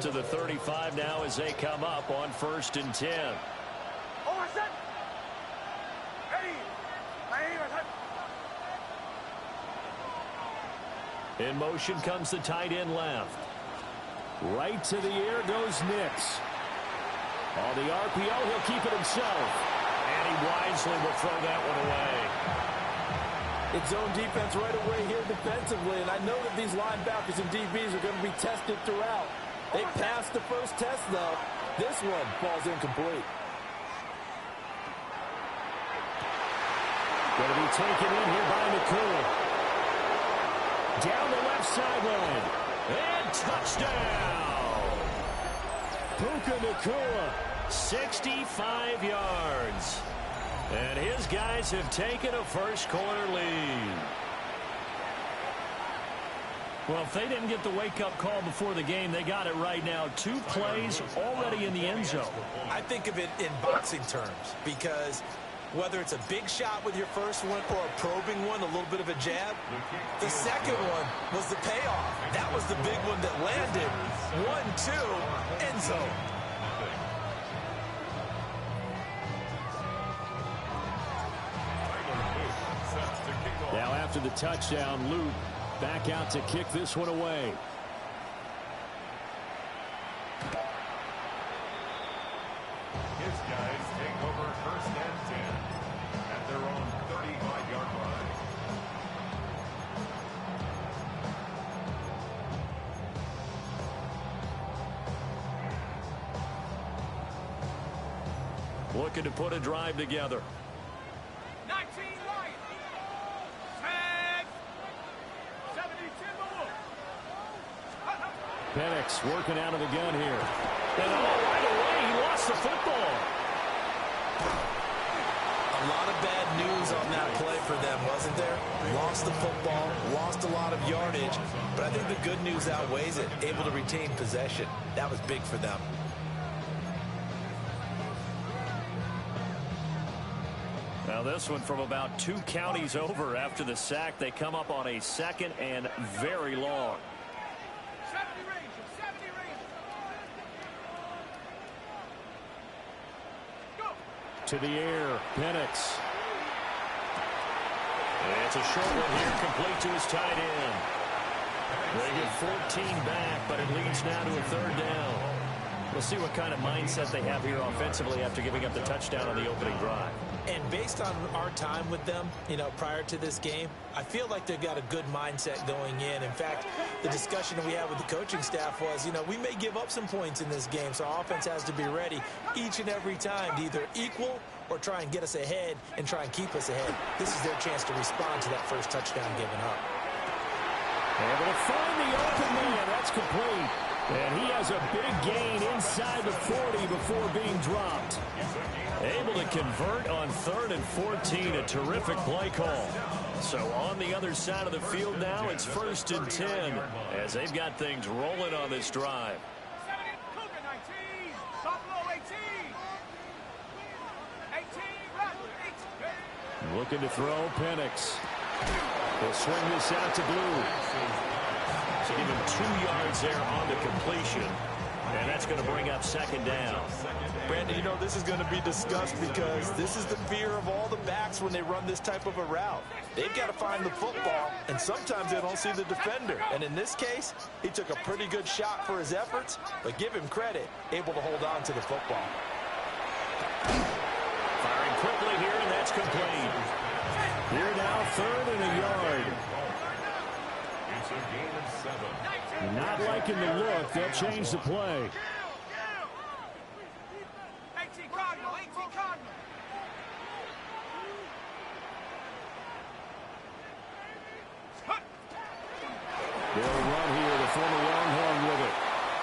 to the 35 now as they come up on 1st and 10. In motion comes the tight end left. Right to the air goes Nix. On the RPO, he'll keep it himself. And he wisely will throw that one away. It's zone defense right away here defensively, and I know that these linebackers and DBs are going to be tested throughout. They passed the first test, though. This one falls incomplete. Going to be taken in here by Nacua. Down the left sideline. And touchdown! Puka Nacua, 65 yards. And his guys have taken a first-quarter lead. Well, if they didn't get the wake-up call before the game, they got it right now. 2 plays already in the end zone. I think of it in boxing terms because whether it's a big shot with your first one or a probing one, a little bit of a jab, the second one was the payoff. That was the big one that landed. 1-2, end zone. Now after the touchdown, Luke back out to kick this one away. His guys take over 1st and 10 at their own 35-yard line. Looking to put a drive together. 19 right. 10. 72 more. Penix working out of the gun here. And right away, he lost the football. A lot of bad news on that play for them, wasn't there? Lost the football, lost a lot of yardage, but I think the good news outweighs it. Able to retain possession. That was big for them. Now this one from about 2 counties over after the sack. They come up on a 2nd and very long. 70 range. 70 range. Go. To the air, Penix. And it's a short one here, complete to his tight end. They get 14 back, but it leads now to a 3rd down. We'll see what kind of mindset they have here offensively after giving up the touchdown on the opening drive. And based on our time with them, prior to this game, I feel like they've got a good mindset going in. In fact, the discussion we had with the coaching staff was, we may give up some points in this game, so our offense has to be ready each and every time to either equal or try and get us ahead and try and keep us ahead. This is their chance to respond to that first touchdown given up. Able to find the open man. That's complete. And he has a big gain inside the 40 before being dropped. Able to convert on 3rd and 14. A terrific play call. So on the other side of the field now, it's 1st and 10 as they've got things rolling on this drive. 70, Cougar 19. Buffalo 18. 18, right, 18. Looking to throw, Penix. He'll swing this out to Blue. So give him 2 yards there on the completion. And that's going to bring up 2nd down. Brandon, this is going to be discussed because this is the fear of all the backs when they run this type of a route. They've got to find the football, and sometimes they don't see the defender. And in this case, he took a pretty good shot for his efforts, but give him credit, able to hold on to the football. Firing quickly here, and that's complete. Here now, 3rd and a yard. It's a gain of 7. Not liking the look. They'll change the play. 18 Cardinal. 18 Cardinal. They'll run here, the former Longhorn with it.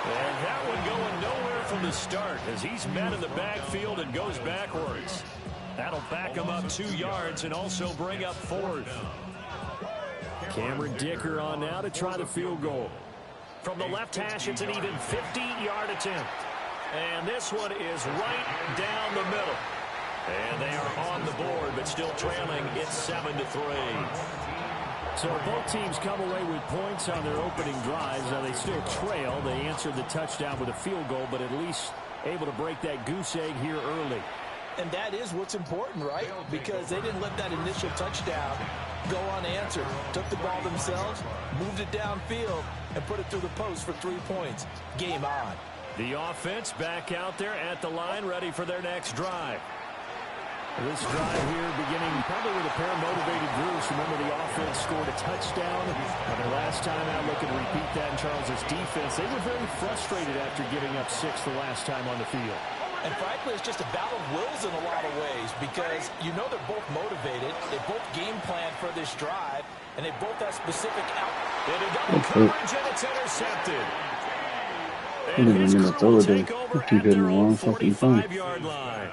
And that one going nowhere from the start as he's met in the backfield and goes backwards. That'll back him up 2 yards and also bring up 4th. Cameron Dicker on now to try the field goal. From the left hash, it's an even 50-yard attempt. And this one is right down the middle. And they are on the board, but still trailing. It's 7-3. So both teams come away with points on their opening drives. Now they still trail. They answered the touchdown with a field goal, but at least able to break that goose egg here early. And that is what's important, right? Because they didn't let that initial touchdown go unanswered. Took the ball themselves, moved it downfield, and put it through the post for 3 points. Game on. The offense back out there at the line, ready for their next drive. This drive here beginning probably with a pair of motivated groups. Remember, the offense scored a touchdown. Their last time out, looking to repeat that in Charles' defense. They were very frustrated after giving up 6 the last time on the field. And frankly, it's just a battle of wills in a lot of ways because you know they're both motivated. They both game plan for this drive, and they both have specific out. Into double coverage, and it's intercepted. And his crew will take over at their own 45-yard line.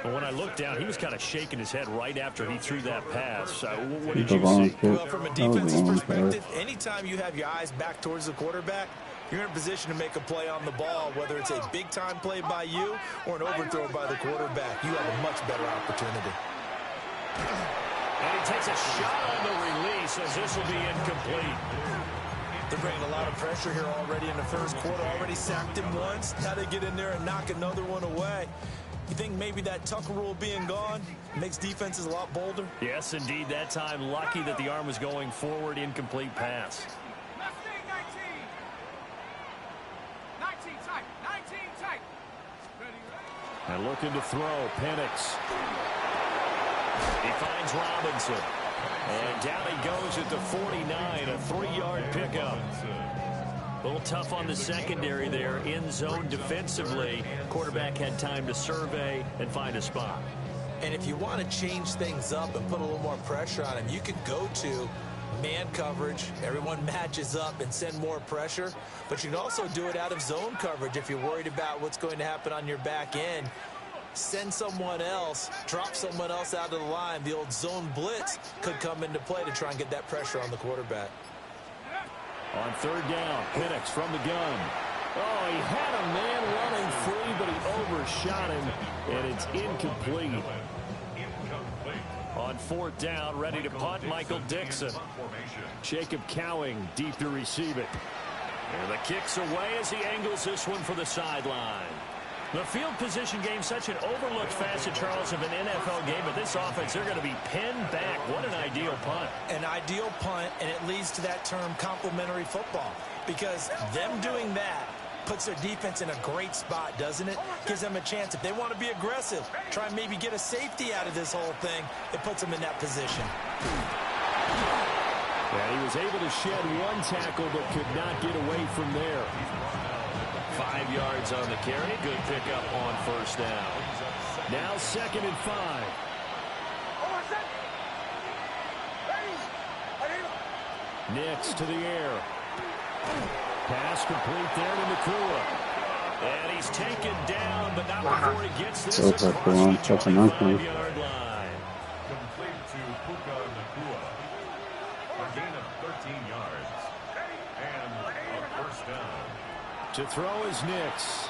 But when I looked down, he was kind of shaking his head right after he threw that pass. What did you see? Well, from a defensive perspective, anytime you have your eyes back towards the quarterback, you're in a position to make a play on the ball, whether it's a big-time play by you or an overthrow by the quarterback. You have a much better opportunity. And he takes a shot on the release as this will be incomplete. They're bringing a lot of pressure here already in the first quarter. Already sacked him once. Now they get in there and knock another one away. You think maybe that Tucker rule being gone makes defenses a lot bolder? Yes, indeed. That time, lucky that the arm was going forward. Incomplete pass. Mustang 19. 19 tight. 19 tight. Ready. And looking to throw. Penix. He finds Robinson. And down he goes at the 49. A 3-yard pickup. A little tough on the secondary there. In zone defensively. Quarterback had time to survey and find a spot. And if you want to change things up and put a little more pressure on him, you can go to man coverage. Everyone matches up and send more pressure. But you can also do it out of zone coverage if you're worried about what's going to happen on your back end. Send someone else, drop someone else out of the line. The old zone blitz could come into play to try and get that pressure on the quarterback. On third down, Penix from the gun. Oh, he had a man running free, but he overshot him, and it's incomplete. On fourth down, ready to punt, Michael Dixon. Jacob Cowing deep to receive it. And the kick's away as he angles this one for the sideline. The field position game, such an overlooked facet, Charles, of an NFL game. But this offense, they're going to be pinned back. What an ideal punt. An ideal punt, and it leads to that term complementary football. Because them doing that puts their defense in a great spot, doesn't it? Gives them a chance. If they want to be aggressive, try and maybe get a safety out of this whole thing, it puts them in that position. Yeah, he was able to shed one tackle, but could not get away from there. 5 yards on the carry. Good pickup on first down. Now 2nd and 5. Nix to the air. Pass complete there to Nakua. And he's taken down, but not before he gets this across the 25-yard line. Complete to Puka Nakua. A gain of 13 yards. And a first down. To throw is Nix.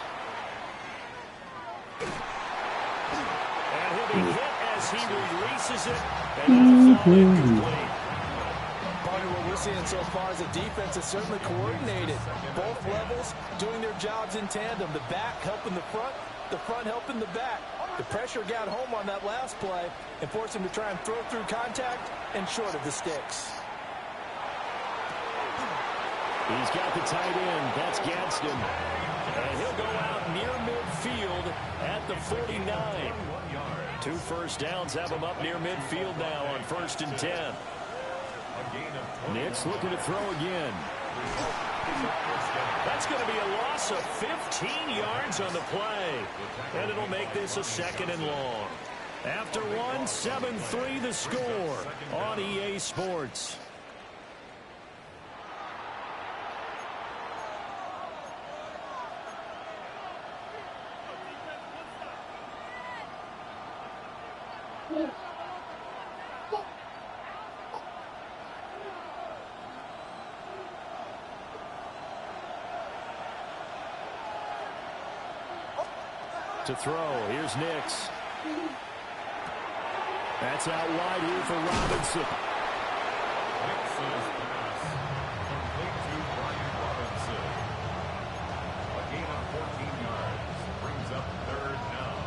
And he'll be hit as he releases it. And that'll fall incomplete. Part of what we're seeing so far as a defense is certainly coordinated. Both levels doing their jobs in tandem. The back helping the front helping the back. The pressure got home on that last play and forced him to try and throw through contact and short of the sticks. He's got the tight end. That's Gadsden. And he'll go out near midfield at the 49. 2 first downs have him up near midfield now on 1st and 10. Nix looking to throw again. That's going to be a loss of 15 yards on the play. And it'll make this a 2nd and long. After 1, 7-3 the score on EA Sports. To throw, here's Nix. That's out wide here for Robinson. Lawrence's pass complete to Brian Robinson. A gain of 14 yards brings up third down.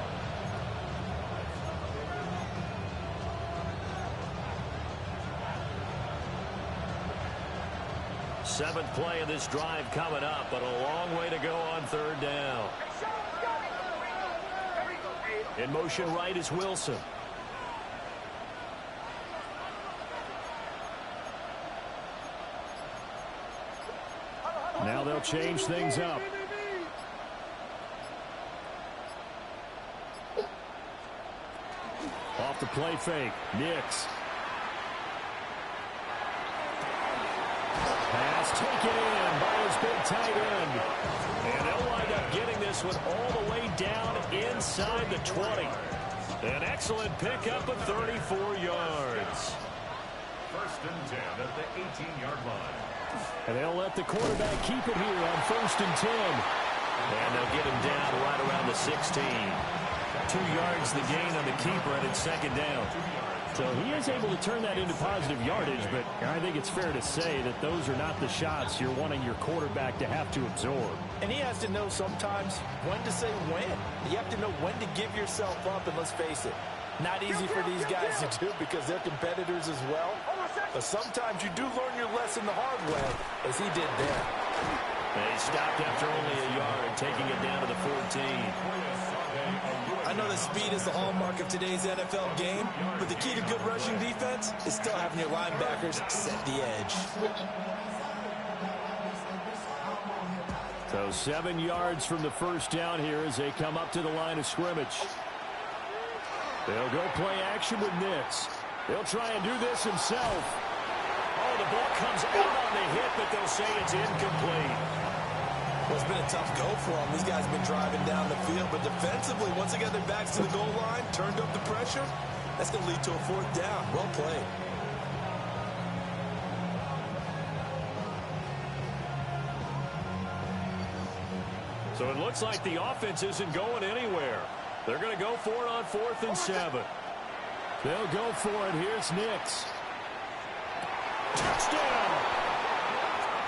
Seventh play of this drive coming up, but a long way to go on third down. In motion right is Wilson. Now they'll change things up. Off the play fake, Nix. Pass taken in by his big tight end. And they'll wind up getting this one all the way down inside the 20. An excellent pickup of 34 yards. First and 10 at the 18-yard line. And they'll let the quarterback keep it here on first and 10. And they'll get him down right around the 16. 2 yards the gain on the keeper, and it's second down. So he is able to turn that into positive yardage, but I think it's fair to say that those are not the shots you're wanting your quarterback to have to absorb. And he has to know sometimes when to say when. You have to know when to give yourself up, and let's face it, not easy for these guys to do because they're competitors as well. But sometimes you do learn your lesson the hard way, as he did there. And he stopped after only a yard, taking it down to the 14. I know that speed is the hallmark of today's NFL game, but the key to good rushing defense is still having your linebackers set the edge. So 7 yards from the first down here as they come up to the line of scrimmage. They'll go play action with Nix. They'll try and do this himself. Oh, the ball comes out on the hit, but they'll say it's incomplete. Well, it's been a tough go for them. These guys have been driving down the field, but defensively, once they get their backs to the goal line, turned up the pressure, that's going to lead to a fourth down. Well played. So it looks like the offense isn't going anywhere. They're going to go for it on 4th and 7. They'll go for it. Here's Nix. Touchdown!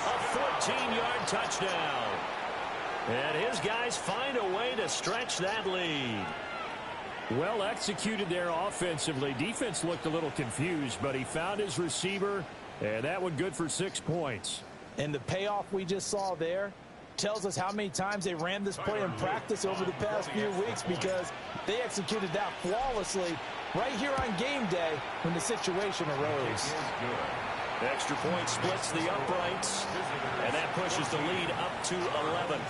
A 14-yard touchdown. And his guys find a way to stretch that lead. Well executed there offensively. Defense looked a little confused, but he found his receiver, and that one good for 6 points. And the payoff we just saw there tells us how many times they ran this play in practice over the past few weeks, because they executed that flawlessly right here on game day when the situation arose. Extra point splits the uprights, and that pushes the lead up to 11.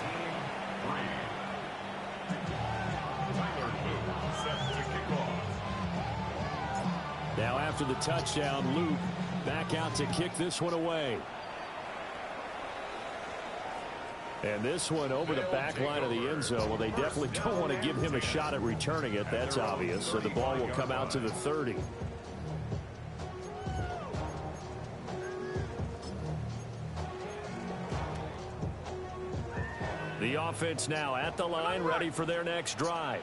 Now after the touchdown, Luke back out to kick this one away. And this one over the back line of the end zone. Well, they definitely don't want to give him a shot at returning it. That's obvious. So the ball will come out to the 30. The offense now at the line, ready for their next drive.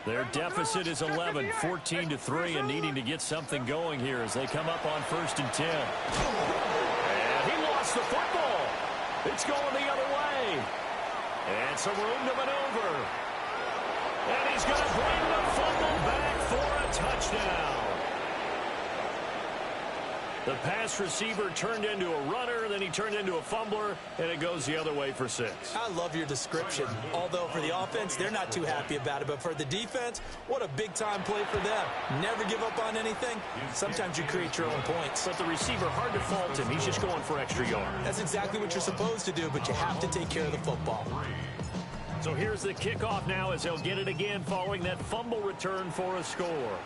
Their deficit is 11, 14-3, and needing to get something going here as they come up on 1st and 10. And he lost the football. It's going the other way. And some room to maneuver. And he's going to bring the fumble back for a touchdown. The pass receiver turned into a runner, then he turned into a fumbler, and it goes the other way for 6. I love your description. Although for the offense, they're not too happy about it. But for the defense, what a big-time play for them. Never give up on anything. Sometimes you create your own points. But the receiver, hard to fault him. He's just going for extra yards. That's exactly what you're supposed to do, but you have to take care of the football. So here's the kickoff now as they'll get it again following that fumble return for a score.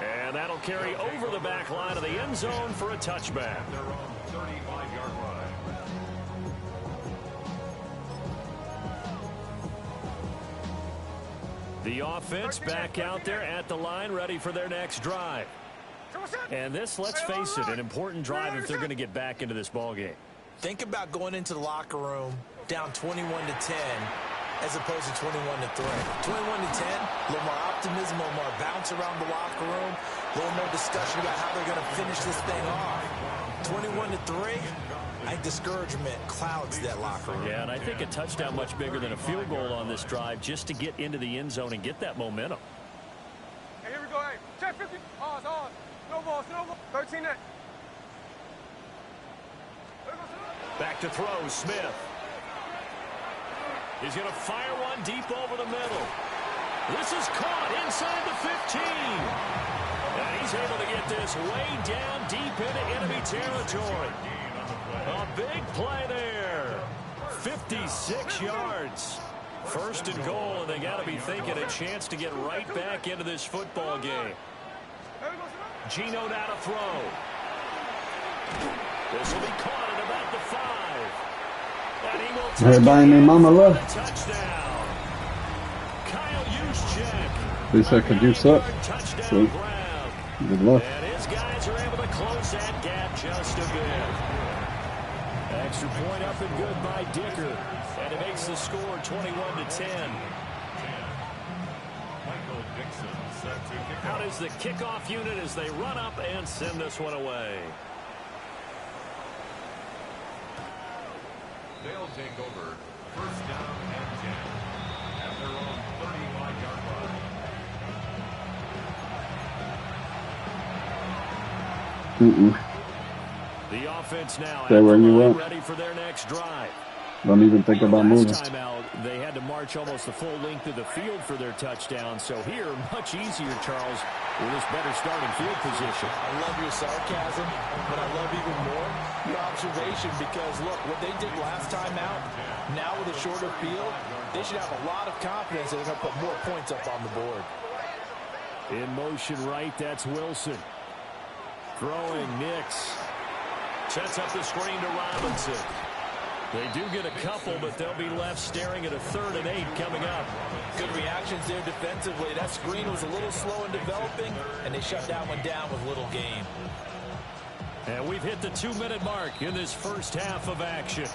And that'll carry over the back line of the end zone for a touchback. They're on 35-yard line. The offense back out there at the line, ready for their next drive. And this, let's face it, an important drive if they're going to get back into this ballgame. Think about going into the locker room down 21-10 as opposed to 21-3. 21-10, a little more optimism, a little more bounce around the locker room. A little more discussion about how they're going to finish this thing off. 21-3. I think discouragement clouds that locker room. Yeah, and I think a touchdown much bigger than a field goal on this drive just to get into the end zone and get that momentum. Hey, here we go. Hey, check 50. Ours. No ball. 13-8. Back to throw, Smith. He's going to fire one deep over the middle. This is caught inside the 15. And he's able to get this way down deep into enemy territory. A big play there. 56 yards. First and goal, and they got to be thinking a chance to get right back into this football game. Geno now to throw. This will be caught at about the 5. And he will take Everybody named Mama left. touchdown. Kyle Juszczyk. At least I could do so. Touchdown grab. Good luck. And his guys are able to close that gap just a bit. Extra point up and good by Dicker. And it makes the score 21-10. Michael Dixon set to kick Out off. is the kickoff unit as they run up and send this one away. They'll take over. First down and 10. At their own 35-yard line. The offense now Stay where you are. ready for their next drive. Don't even think about moving. Last time out, they had to march almost the full length of the field for their touchdown. So here, much easier, Charles, with this better starting field position. I love your sarcasm, but I love even more your observation because, look, what they did last time out, now with a shorter field, they should have a lot of confidence they're going to put more points up on the board. In motion right, that's Wilson. Throwing Nix. Sets up the screen to Robinson. They do get a couple, but they'll be left staring at a 3rd and 8 coming up. Good reactions there defensively. That screen was a little slow in developing, and they shut that one down with little gain. And we've hit the 2-minute mark in this first half of action.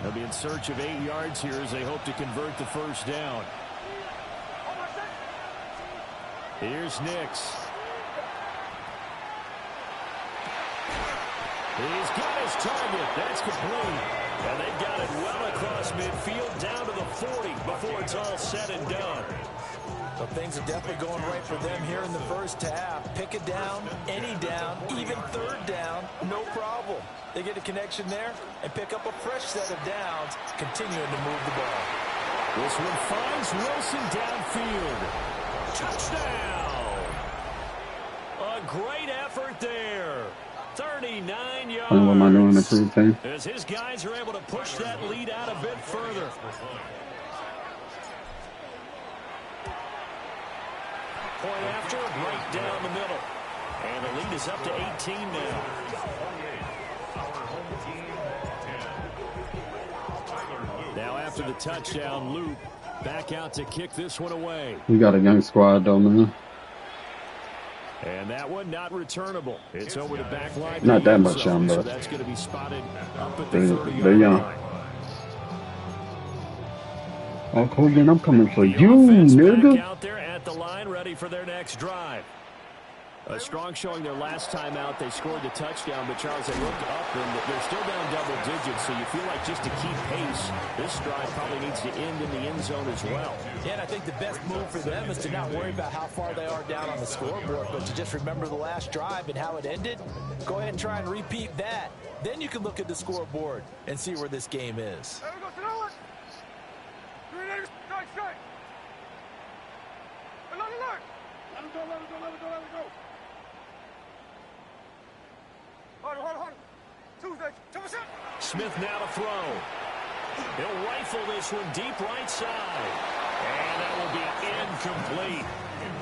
They'll be in search of 8 yards here as they hope to convert the first down. Here's Nix. He's got his target. That's complete. And they've got it well across midfield down to the 40 before it's all said and done. So things are definitely going right for them here in the first half. Pick a down, any down, even 3rd down, no problem. They get a connection there and pick up a fresh set of downs, continuing to move the ball. This one finds Wilson downfield. Touchdown! A great effort there. 39 yards. What am I doing in the thing? As his guys are able to push that lead out a bit further. Point after, right down the middle. And the lead is up to 18 now. Now after the touchdown, Luke back out to kick this one away. We got a young squad though, man. And that one not returnable. It's over the back line. Not that much young, so but that's going to be spotted up at the they're 30-yard young. line. Oh, Colgan, I'm coming for The you, offense back nigga. out there at the line, ready for their next drive. A strong showing their last time out. They scored the touchdown, but Charles, they looked up, and they're still down double digits, so you feel like just to keep pace, this drive probably needs to end in the end zone as well. Yeah, and I think the best move for them is to not worry about how far they are down on the scoreboard, but to just remember the last drive and how it ended. Go ahead and try and repeat that. Then you can look at the scoreboard and see where this game is. There we go, sit on it. Grenade, strike. Alert. Let it go. Hold on. Tuesday. Smith now to throw. He'll rifle this one deep right side. And that will be incomplete.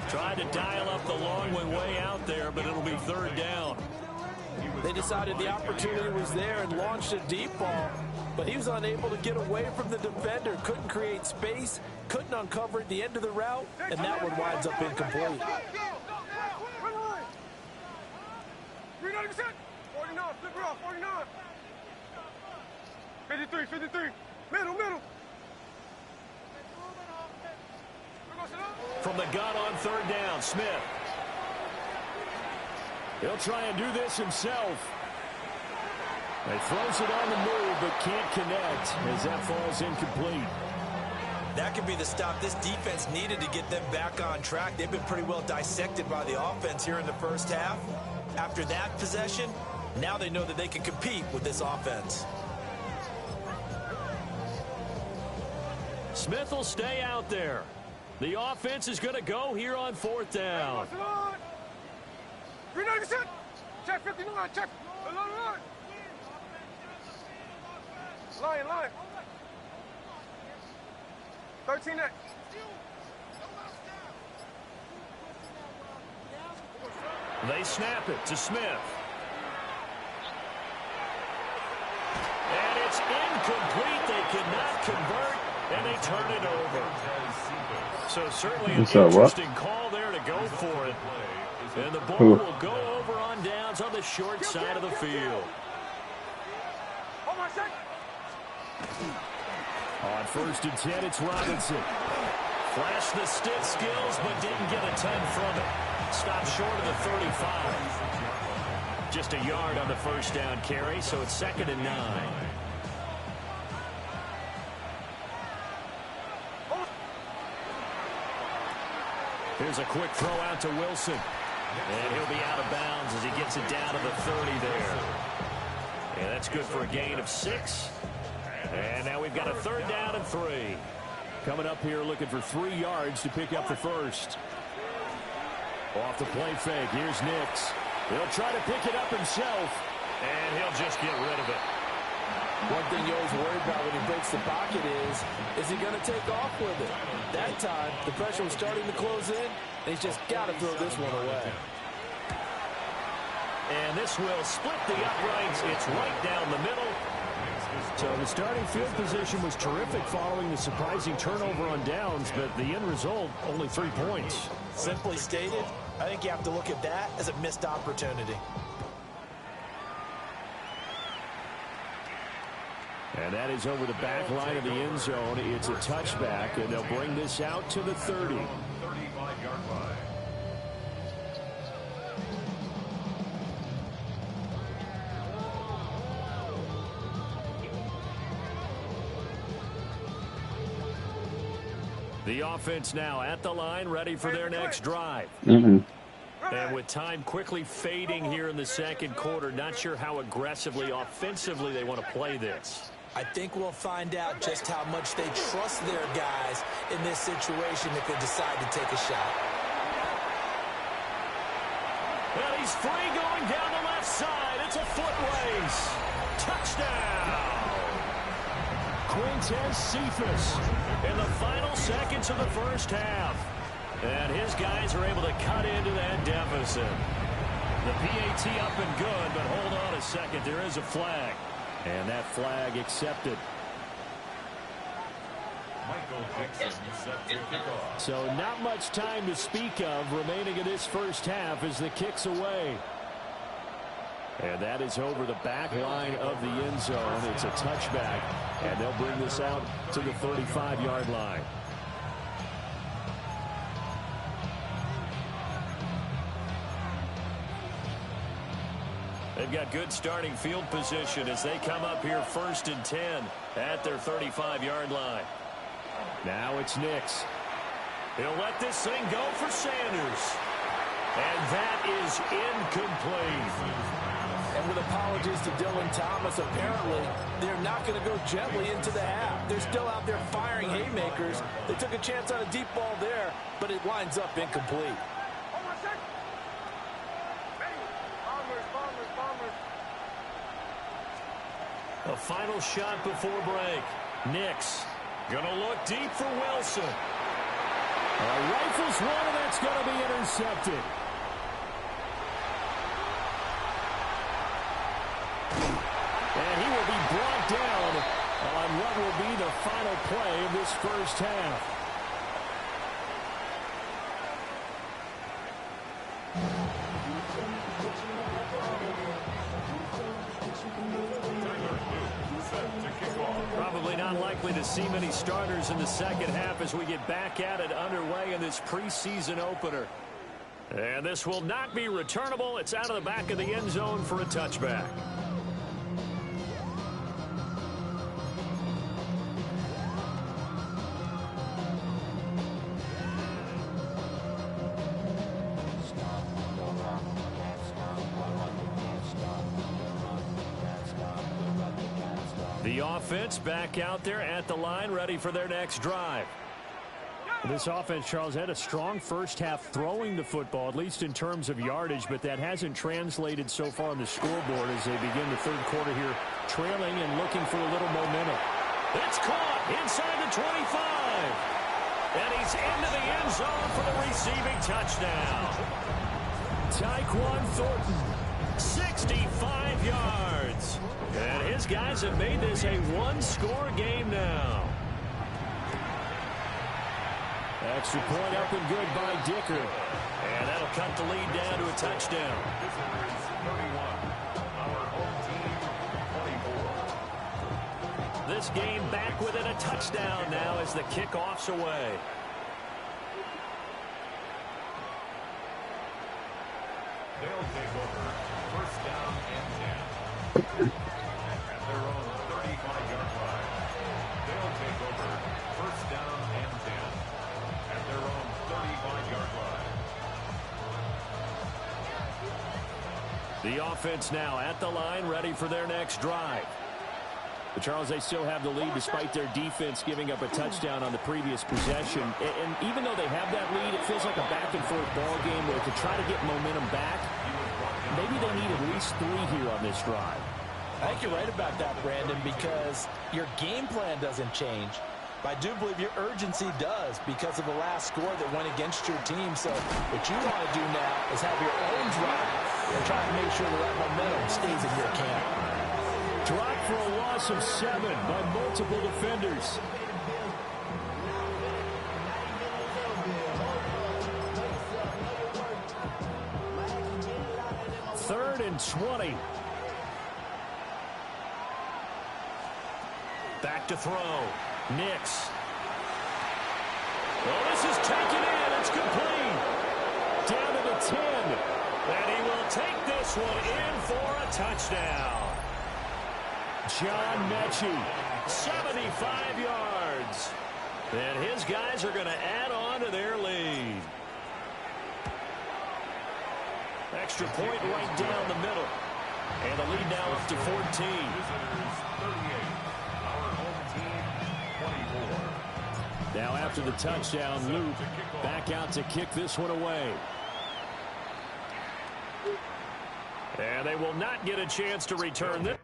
Tried to dial up the long way out there, but it'll be 3rd down. They decided the opportunity was there and launched a deep ball, but he was unable to get away from the defender, couldn't create space, couldn't uncover at the end of the route, and that one winds up incomplete. 49, flip it off, 49. 53, middle. From the gun on third down, Smith. He'll try and do this himself. He throws it on the move, but can't connect as that falls incomplete. That could be the stop this defense needed to get them back on track. They've been pretty well dissected by the offense here in the first half. After that possession, now they know that they can compete with this offense. Smith will stay out there. The offense is going to go here on fourth down. Check 59, check. Line. 13X. They snap it to Smith. And it's incomplete. They cannot convert, and they turn it over. So certainly an interesting call there to go for it. And the ball will go over on downs on the short side of the field. On first and 10, it's Robinson. Flashed the stick skills, but didn't get a ton from it. Stopped short of the 35. Just a yard on the first down carry, so it's 2nd and 9. Here's a quick throw out to Wilson. And he'll be out of bounds as he gets it down to the 30 there. And that's good for a gain of 6. And now we've got a 3rd down and 3. Coming up here looking for 3 yards to pick up the first. Off the play fake, here's Nix. He'll try to pick it up himself, and he'll just get rid of it. One thing you always worry about when he breaks the pocket is he going to take off with it? That time, the pressure was starting to close in, and he's just got to throw this one away. And this will split the uprights. It's right down the middle. So the starting field position was terrific following the surprising turnover on downs, but the end result, only 3 points. Simply stated, I think you have to look at that as a missed opportunity. And that is over the back line of the end zone. It's a touchback, and they'll bring this out to the 30. 35-yard line. The offense now at the line, ready for their next drive. Mm-hmm. And with time quickly fading here in the second quarter, not sure how aggressively, offensively they want to play this. I think we'll find out just how much they trust their guys in this situation if they decide to take a shot. Well, he's free going down the left side. It's a foot race. Touchdown. Quintez Cephas in the final seconds of the first half. And his guys are able to cut into that deficit. The PAT up and good, but hold on a second. There is a flag. And that flag accepted. Michael Dixon set to kick off. So not much time to speak of remaining in this first half as the kick's away. And that is over the back line of the end zone. It's a touchback, and they'll bring this out to the 35-yard line. They've got good starting field position as they come up here 1st and 10 at their 35-yard line. Now it's Nix. He'll let this thing go for Sanders. And that is incomplete. And with apologies to Dylan Thomas, apparently they're not going to go gently into the half. They're still out there firing haymakers. They took a chance on a deep ball there, but it winds up incomplete. A final shot before break. Nix gonna look deep for Wilson. Rifles one, and that's gonna be intercepted. And he will be brought down on what will be the final play of this first half. probably not likely to see many starters in the second half as we get back at it underway in this preseason opener. And this will not be returnable. It's out of the back of the end zone for a touchback. The offense back out there at the line, ready for their next drive. This offense, Charles, had a strong first half throwing the football, at least in terms of yardage, but that hasn't translated so far on the scoreboard as they begin the third quarter here, trailing and looking for a little momentum. It's caught inside the 25. And he's into the end zone for the receiving touchdown. Tyquan Thornton, 65 yards. And his guys have made this a one-score game now. Extra point up and good by Dicker. And that'll cut the lead down to a touchdown. Visitors 31. Our home team 24. This game back within a touchdown now as the kickoff's away. They'll take over. First down and 10. At their own 35-yard line. They'll take over. First down and 10. At their own 35-yard line. The offense now at the line, ready for their next drive. But Charles, they still have the lead despite their defense giving up a touchdown on the previous possession. And even though they have that lead, it feels like a back-and-forth ball game where to try to get momentum back, maybe they need at least 3 here on this drive. I think you're right about that, Brandon, because your game plan doesn't change. But I do believe your urgency does because of the last score that went against your team. So what you want to do now is have your own drive and try to make sure that momentum stays in your camp. Dropped for a loss of 7 by multiple defenders. Third and 20. Back to throw. Nix. Well, this is taken in. It's complete. Down to the 10. And he will take this one in for a touchdown. John Mechie, 75 yards. And his guys are going to add on to their lead. Extra point right down the middle. And the lead now up to 14. Visitors 38. Our home team 24. Now after the touchdown, Luke back out to kick this one away. And they will not get a chance to return this.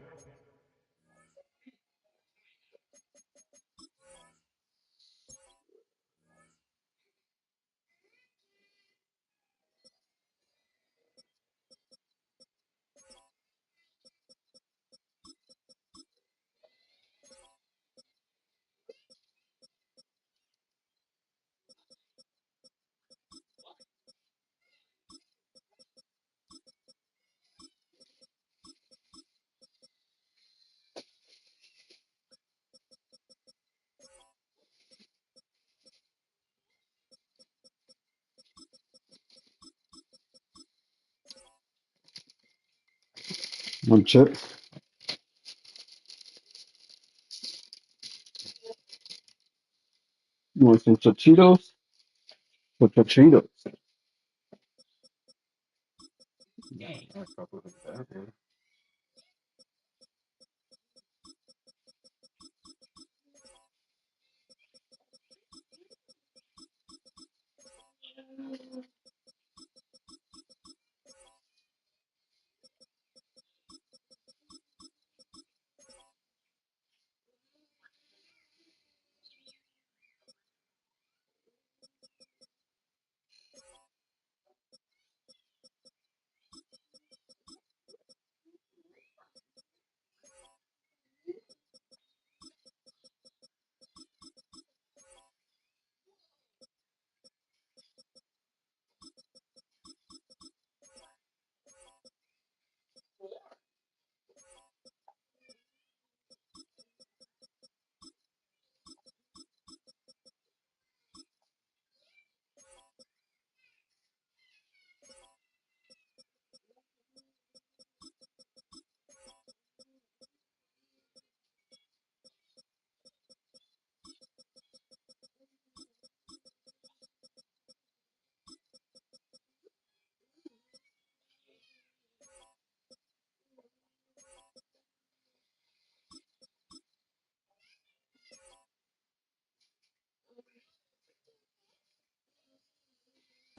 One chip. You want some Cheetos? Some Cheetos.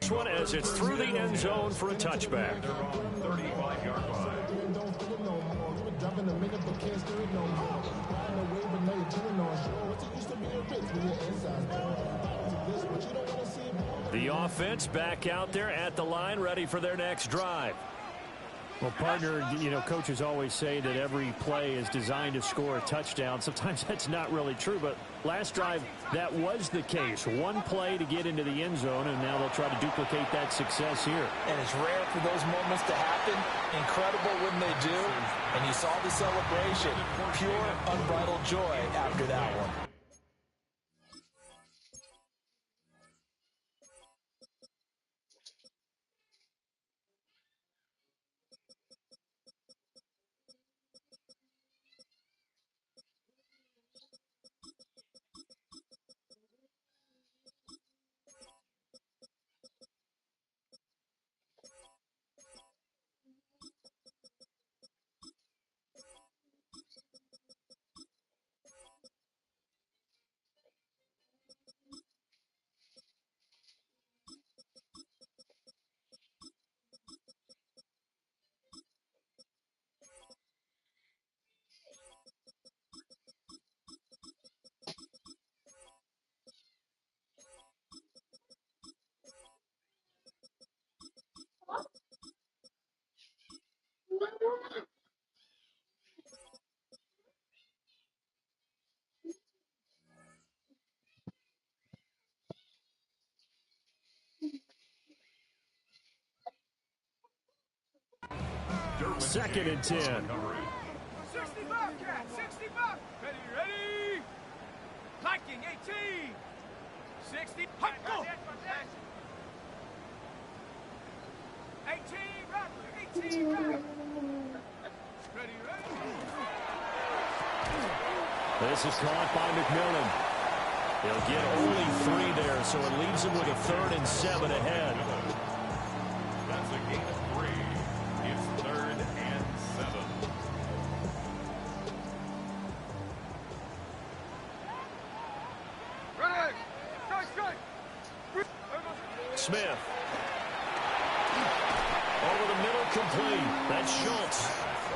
next one as it's through the end zone for a touchback. Their own 35-yard line. The offense back out there at the line, ready for their next drive. Well, partner, coaches always say that every play is designed to score a touchdown. Sometimes that's not really true, but last drive, that was the case. One play to get into the end zone, and now they'll try to duplicate that success here. And it's rare for those moments to happen. Incredible when they do. And you saw the celebration. Pure, unbridled joy after that one. Second and 10. 60 back, cat, 60 back. Ready. Viking 18. 60. Hop, go. 18, Rattler, 18, Rattler. Ready. This is caught by McMillan. He'll get only 3 there, so it leaves him with a 3rd and 7 ahead. That's a gain of 3. It's 3rd and 7. Ready. Strike. Smith. Over the middle, complete. That's Schultz.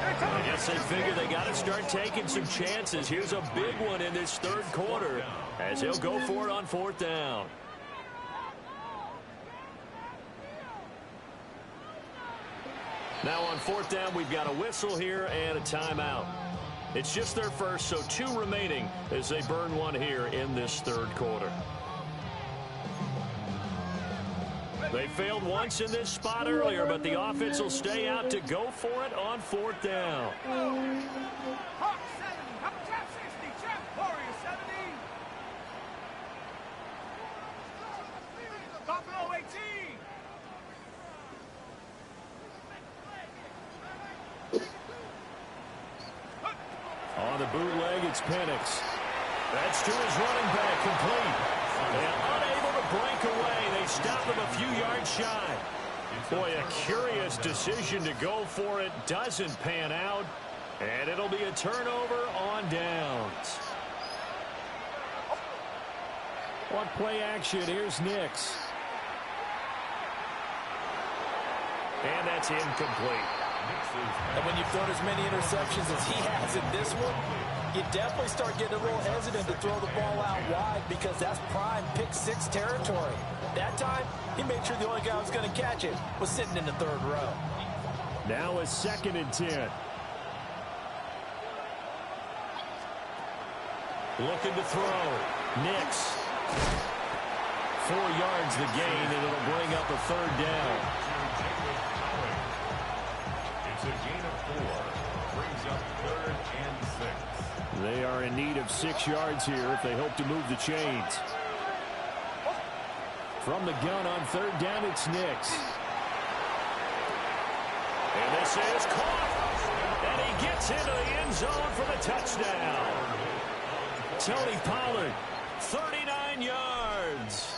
I guess they figure they got to start taking some chances. Here's a big one in this 3rd quarter as he'll go for it on 4th down. Now on 4th down, we've got a whistle here and a timeout. It's just their first, so 2 remaining as they burn one here in this 3rd quarter. They failed once in this spot earlier, but the offense will stay out to go for it on 4th down. Hawk 70, Hawk Chap 60, Chap Warrior 70. Buffalo 18. On the bootleg, it's Penix. That's to his running back, complete. And unable to break away. They stopped him a few yards shy. Boy, a curious decision to go for it. Doesn't pan out. And it'll be a turnover on downs. On play action, here's Nix. And that's incomplete. And when you've thrown as many interceptions as he has in this one, you definitely start getting a little hesitant to throw the ball out wide because that's prime pick-6 territory. That time, he made sure the only guy who was going to catch it was sitting in the 3rd row. Now a 2nd and 10. Looking to throw. Nix. 4 yards the gain, and it'll bring up a 3rd down. It's a gain of 4. Brings up 3rd and 6. They are in need of 6 yards here if they hope to move the chains. From the gun on 3rd down, it's Nix. And this is caught. And he gets into the end zone for the touchdown. Tony Pollard, 39 yards.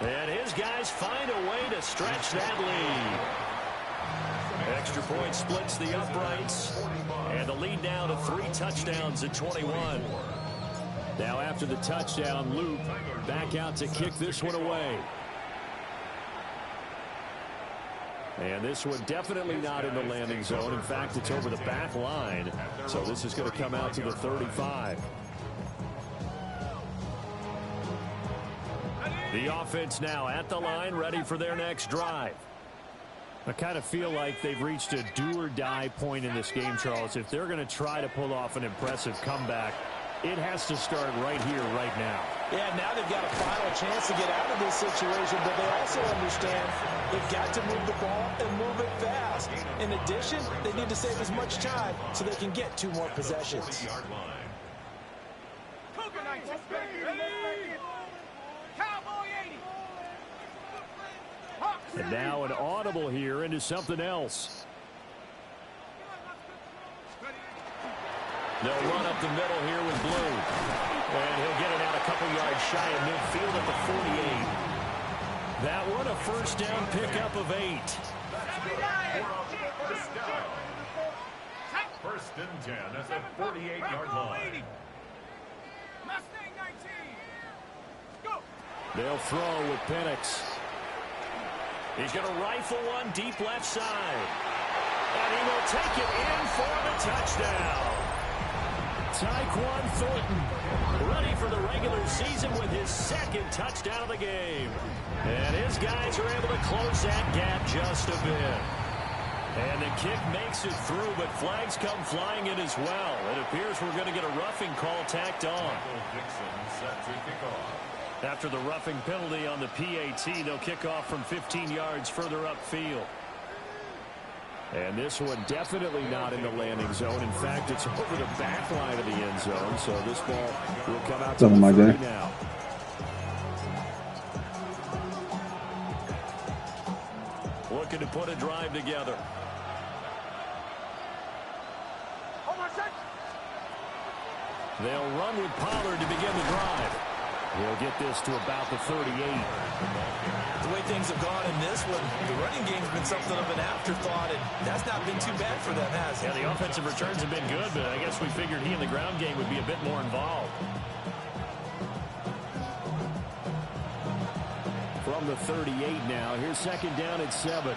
And his guys find a way to stretch that lead. Extra point splits the uprights. And the lead now to 3 touchdowns at 21. Now after the touchdown, Luke back out to kick this one away. And this one definitely not in the landing zone. In fact, it's over the back line. So this is going to come out to the 35. The offense now at the line, ready for their next drive. I kind of feel like they've reached a do-or-die point in this game, Charles. If they're going to try to pull off an impressive comeback, it has to start right here, right now. Yeah, now they've got a final chance to get out of this situation, but they also understand they've got to move the ball and move it fast. In addition, they need to save as much time so they can get 2 more possessions. And now an audible here into something else. They'll run up the middle here with Blue. And he'll get it out a couple yards shy of midfield at the 48. That one a first down pickup of 8. First and 10 at the 48-yard line. They'll throw with Penix. He's going to rifle one deep left side. And he will take it in for the touchdown. Tyquan Thornton ready for the regular season with his 2nd touchdown of the game. And his guys are able to close that gap just a bit. And the kick makes it through, but flags come flying in as well. It appears we're going to get a roughing call tacked on. Dixon set to kick off. After the roughing penalty on the PAT, they'll kick off from 15 yards further upfield. And this one definitely not in the landing zone. In fact, it's over the back line of the end zone, so this ball will come out to the 30 now. Looking to put a drive together. They'll run with Pollard to begin the drive. He'll get this to about the 38. The way things have gone in this one, the running game's been something of an afterthought, and that's not been too bad for them, has it? Yeah, the offensive returns have been good, but I guess we figured he in the ground game would be a bit more involved. From the 38 now, here's 2nd down at 7.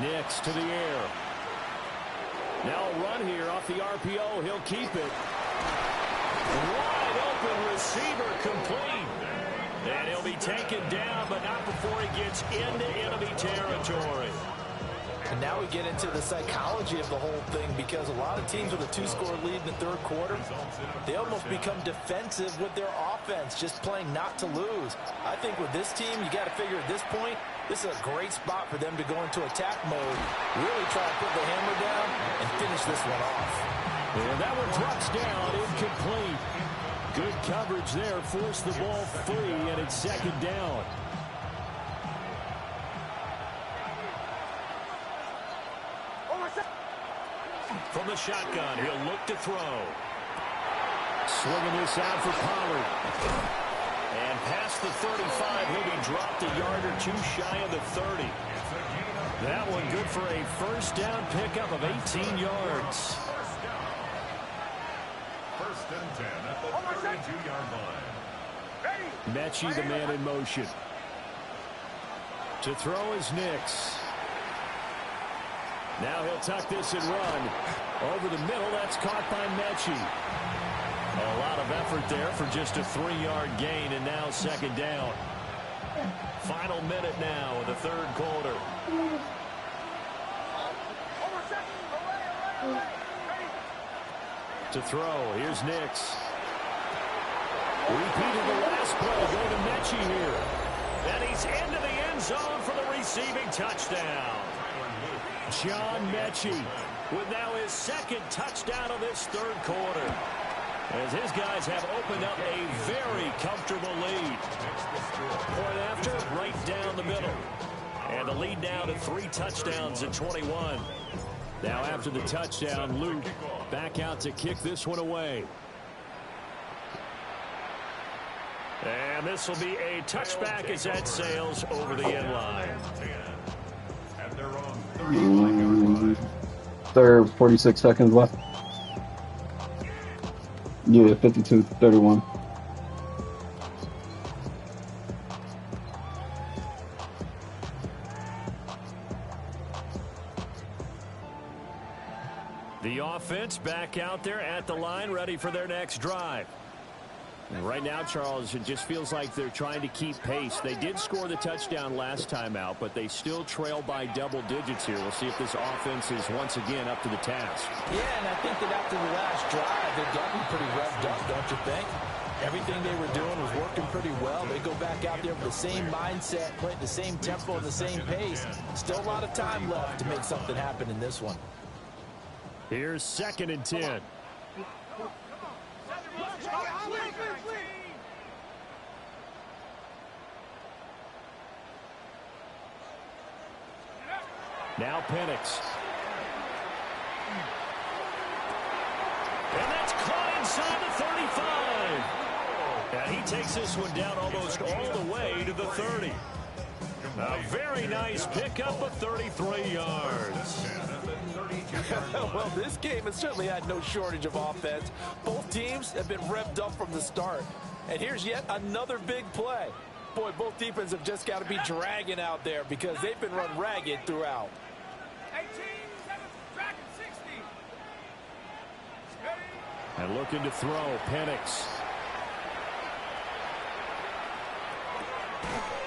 Nix to the air. Now a run here off the RPO. He'll keep it. Wide open receiver complete. And he'll be taken down, but not before he gets into enemy territory. And now we get into the psychology of the whole thing, because a lot of teams with a 2-score lead in the 3rd quarter, they almost become defensive with their offense, just playing not to lose. I think with this team, you got to figure at this point, this is a great spot for them to go into attack mode, really try to put the hammer down and finish this one off. And that one drops down, incomplete. Good coverage there, forced the ball free, and it's 2nd down. From the shotgun, he'll look to throw. Swinging this out for Pollard. And past the 35, he'll be dropped a yard or 2 shy of the 30. That one good for a first down pickup of 18 yards. First and 10 at the 32-yard line. Mechie, the man in motion. To throw is Nix. Now he'll tuck this and run. Over the middle, that's caught by Mechie. A lot of effort there for just a 3-yard gain, and now 2nd down. Final minute now of the 3rd quarter. To throw, here's Nix. Repeated the last play, go to Mechie here. And he's into the end zone for the receiving touchdown. John Mechie with now his 2nd touchdown of this 3rd quarter, as his guys have opened up a very comfortable lead. Point after, right down the middle. And the lead now to 3 touchdowns at 21. Now after the touchdown, Luke back out to kick this one away. And this will be a touchback as that sails over the end line. At their own 35-yard line. There 46 seconds left. Yeah, 52-31. offense back out there at the line, ready for their next drive. And right now, Charles, it just feels like they're trying to keep pace. They did score the touchdown last time out, but they still trail by double digits here. We'll see if this offense is once again up to the task. Yeah, and I think that after the last drive, they're getting pretty revved up, don't you think? Everything they were doing was working pretty well. They go back out there with the same mindset, playing the same tempo and the same pace. Still a lot of time left to make something happen in this one. Here's 2nd and 10. Now Penix. And that's caught inside the 35. And he takes this one down almost all the way to the 30. A very nice pickup of 33 yards. Well, this game has certainly had no shortage of offense. Both teams have been revved up from the start. And here's yet another big play. Boy, both defenses have just got to be dragging out there because they've been run ragged throughout. 18, 7, dragon 60. And looking to throw, Penix.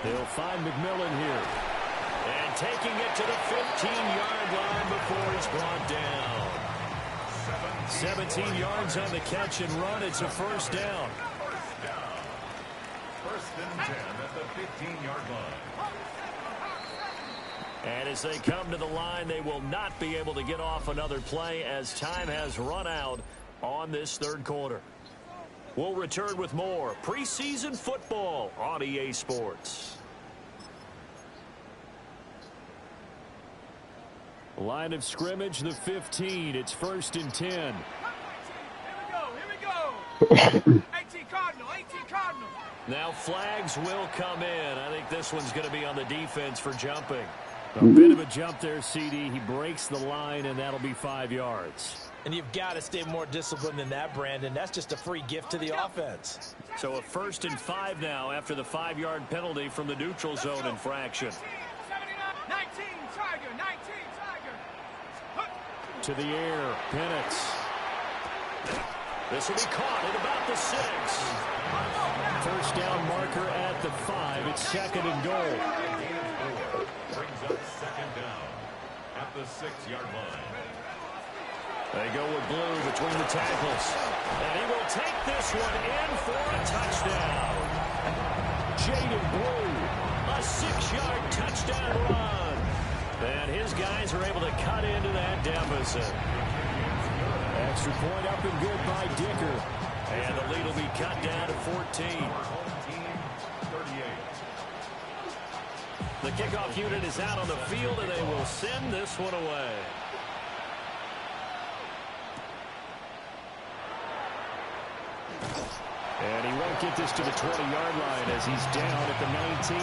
They'll find McMillan here. And taking it to the 15-yard line before he's brought down. 17 yards on the catch and run. It's a first down. First and 10 at the 15-yard line. And as they come to the line, they will not be able to get off another play as time has run out on this third quarter. We'll return with more preseason football on EA Sports. Line of scrimmage, the 15. It's 1st and 10. Here we go. 18 Cardinal, 18 Cardinal. Now flags will come in. I think this one's going to be on the defense for jumping. A bit of a jump there, CD. He breaks the line, and that'll be 5 yards. And you've got to stay more disciplined than that, Brandon. That's just a free gift to the offense. So a 1st and 5 now after the 5-yard penalty from the neutral zone infraction. 19 Tiger, 19 Tiger. To the air, Penix. This will be caught at about the 6. First down marker at the 5. It's 2nd and goal. Brings up 2nd down at the 6-yard line. They go with Blue between the tackles. And he will take this one in for a touchdown. Jaden Blue, a 6-yard touchdown run. And his guys are able to cut into that deficit. Extra point up and good by Dicker. And the lead will be cut down to 14. The kickoff unit is out on the field, and they will send this one away. And he won't get this to the 20-yard line as he's down at the 19.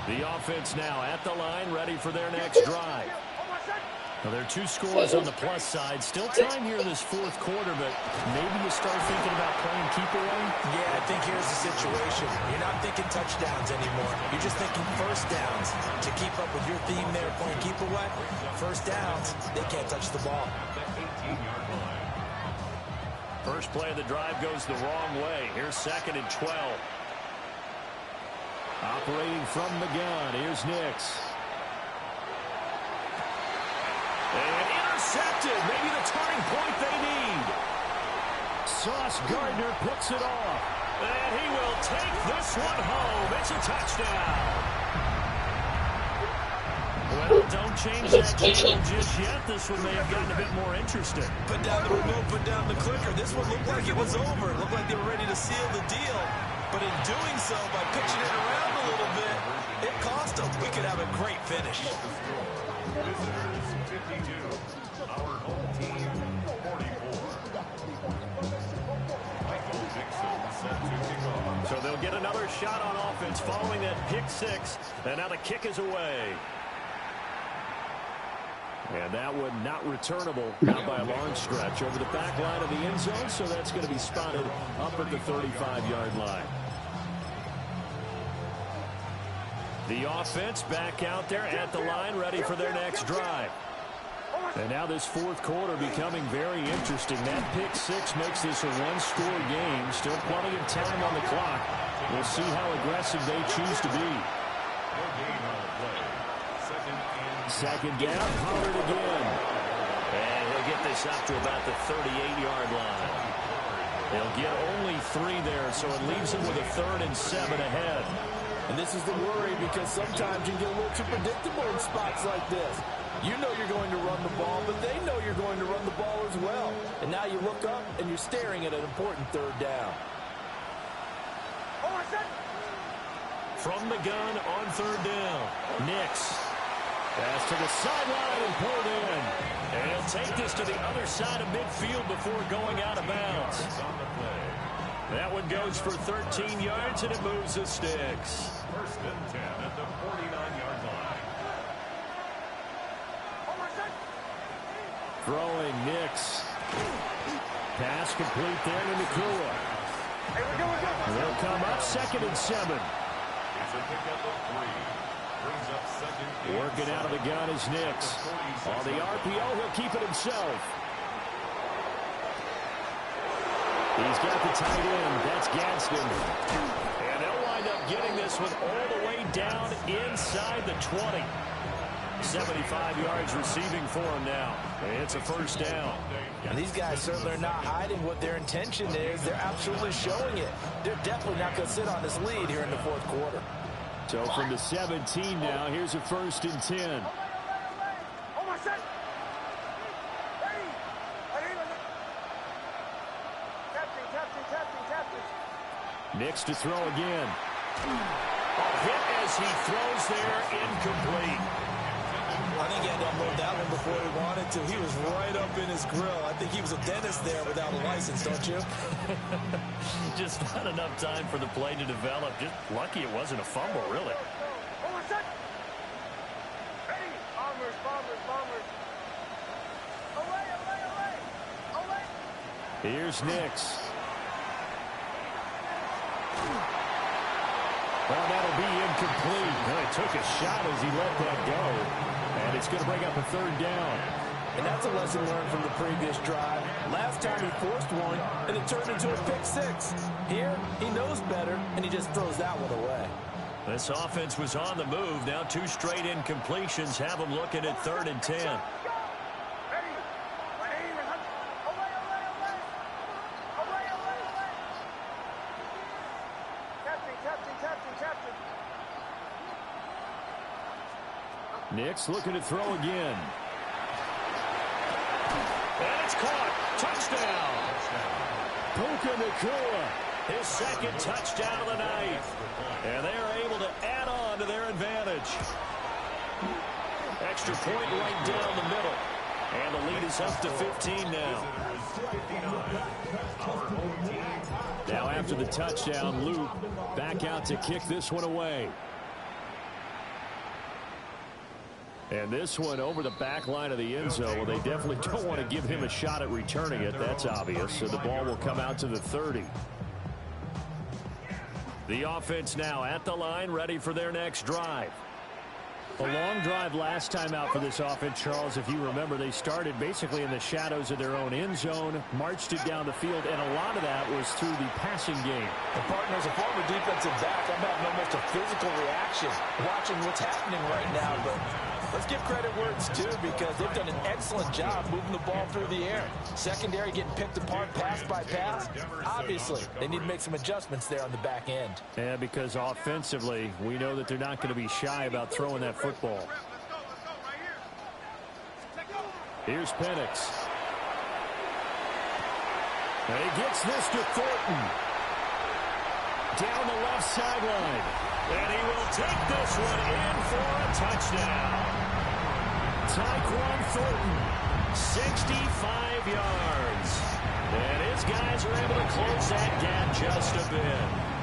The offense now at the line, ready for their next drive. Now, there are 2 scores on the plus side. Still time here in this 4th quarter, but maybe you start thinking about playing keep away? Yeah, I think here's the situation. You're not thinking touchdowns anymore. You're just thinking first downs. To keep up with your theme there, playing keep away, first downs, they can't touch the ball. First play of the drive goes the wrong way. Here's 2nd and 12. Operating from the gun, here's Nix. And intercepted. Maybe the turning point they need. Sauce Gardner picks it off. And he will take this one home. It's a touchdown. Well, don't change that channel just yet. This one may have gotten a bit more interesting. Put down the remote, put down the clicker. This one looked like it was over. It looked like they were ready to seal the deal. But in doing so, by pitching it around a little bit, it cost them. We could have a great finish. Visitors 52. Our home team 44. Michael Dixon set to kick off. So they'll get another shot on offense following that pick 6. And now the kick is away. And that one not returnable, not by a long stretch, over the back line of the end zone, so that's going to be spotted up at the 35-yard line. The offense back out there at the line, ready for their next drive. And now this fourth quarter becoming very interesting. That pick six makes this a one-score game. Still plenty of time on the clock. We'll see how aggressive they choose to be. Second down, Pollard again. And he'll get this up to about the 38-yard line. They'll get only 3 there, so it leaves him with a 3rd and 7 ahead. And this is the worry, because sometimes you get a little too predictable in spots like this. You know you're going to run the ball, but they know you're going to run the ball as well. And now you look up, and you're staring at an important 3rd down. From the gun on 3rd down, Nix. Pass to the sideline and pulled in. And he'll take this to the other side of midfield before going out of bounds. That one goes for 13 yards, and it moves the sticks. 1st and 10 at the 49-yard line. Throwing Nix. Pass complete there to Nakua. They'll come up 2nd and 7. It's a pickup of 3. Brings up 2nd. Working out of the gun is Nix. On the RPO, he'll keep it himself. He's got the tight end. That's Gadsden. And they'll wind up getting this one all the way down inside the 20. 75 yards receiving for him now. It's a 1st down. And these guys certainly are not hiding what their intention is. They're absolutely showing it. They're definitely not going to sit on this lead here in the 4th quarter. So from the 17 now, here's a 1st and 10. Nix to throw again. Hit as he throws there, incomplete. I think he had to unload that one before he wanted to. He was right up in his grill. I think he was a dentist there without a license, don't you? Just not enough time for the play to develop. Just lucky it wasn't a fumble, really. Here's Nix. Well, that'll be incomplete. Well, he took a shot as he let that go. And it's going to bring up a 3rd down. And that's a lesson learned from the previous drive. Last time he forced one, and it turned into a pick 6. Here, he knows better, and he just throws that one away. This offense was on the move. Now 2 straight incompletions have them looking at 3rd and 10. Nix looking to throw again. And it's caught. Touchdown. Puka Nakua. His 2nd touchdown of the night. And they are able to add on to their advantage. Extra point right down the middle. And the lead is up to 15 now. Now after the touchdown, Luke back out to kick this one away. And this one over the back line of the end zone. Well, they definitely don't want to give him a shot at returning it. That's obvious. So the ball will come out to the 30. The offense now at the line, ready for their next drive. A long drive last time out for this offense, Charles. If you remember, they started basically in the shadows of their own end zone, marched it down the field, and a lot of that was through the passing game. The partner is a former defensive back. I'm having almost a physical reaction watching what's happening right now. But let's give credit where it's due, because they've done an excellent job moving the ball through the air. Secondary getting picked apart pass by pass. Obviously, they need to make some adjustments there on the back end. Yeah, because offensively, we know that they're not going to be shy about throwing that football. Here's Penix. And he gets this to Thornton. Down the left sideline. And he will take this one in for a touchdown. Tyquan Thornton, 65 yards. And his guys are able to close that gap just a bit.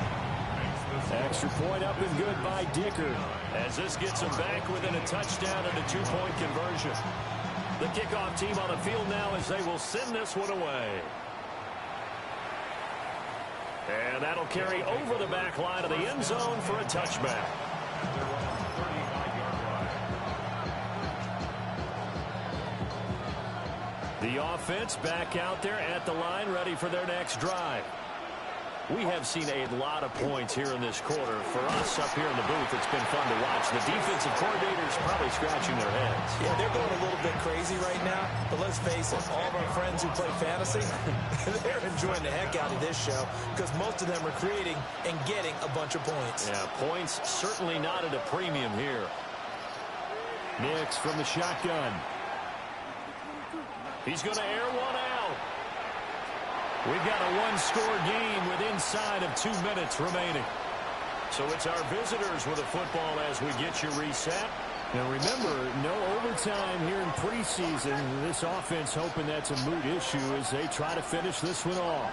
extra point up and good by Dicker. As this gets him back within a touchdown and a 2-point conversion. The kickoff team on the field now as they will send this one away. And that'll carry over the back line of the end zone for a touchback. The offense back out there at the line, ready for their next drive. We have seen a lot of points here in this quarter. For us up here in the booth, it's been fun to watch. The defensive coordinators probably scratching their heads. Yeah, they're going a little bit crazy right now. But let's face it, all of our friends who play fantasy, they're enjoying the heck out of this show because most of them are creating and getting a bunch of points. Yeah, points certainly not at a premium here. Nix from the shotgun. He's going to air one out. We've got a one-score game with inside of 2 minutes remaining. So it's our visitors with the football as we get you reset. Now remember, no overtime here in preseason. This offense hoping that's a moot issue as they try to finish this one off.